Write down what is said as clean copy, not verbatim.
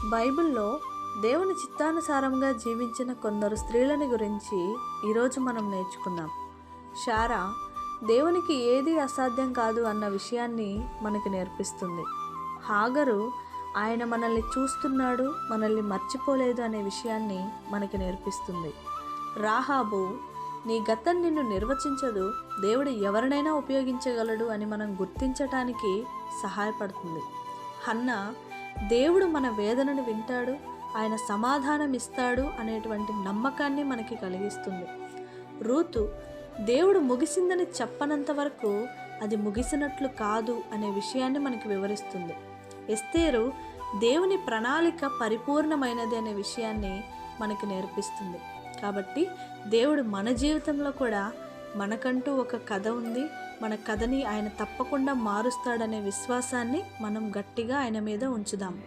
బైబిల్లో దేవుని చిత్తానుసారంగా జీవించిన కొందరు స్త్రీలని గురించి ఈరోజు మనం నేర్చుకుందాం. శారా దేవునికి ఏది అసాధ్యం కాదు అన్న విషయాన్ని మనకి నేర్పిస్తుంది. హాగరు ఆయన మనల్ని చూస్తున్నాడు, మనల్ని మర్చిపోలేదు అనే విషయాన్ని మనకి నేర్పిస్తుంది. రాహాబు నీ గతం నిన్ను నిర్వచించదు, దేవుడు ఎవరినైనా ఉపయోగించగలడు అని మనం గుర్తించటానికి సహాయపడుతుంది. హన్నా దేవుడు మన వేదనను వింటాడు, ఆయన సమాధానం ఇస్తాడు అనేటువంటి నమ్మకాన్ని మనకి కలిగిస్తుంది. రూతు దేవుడు ముగిసిందని చెప్పనంత వరకు అది ముగిసినట్లు కాదు అనే విషయాన్ని మనకి వివరిస్తుంది. ఎస్తేరు దేవుని ప్రణాళిక పరిపూర్ణమైనది అనే విషయాన్ని మనకి నేర్పిస్తుంది. కాబట్టి దేవుడు మన జీవితంలో కూడా మనకంటూ ఒక కథ ఉంది, మన కథని ఆయన తప్పకుండా మారుస్తాడనే విశ్వాసాన్ని మనం గట్టిగా ఆయన మీద ఉంచుదాం.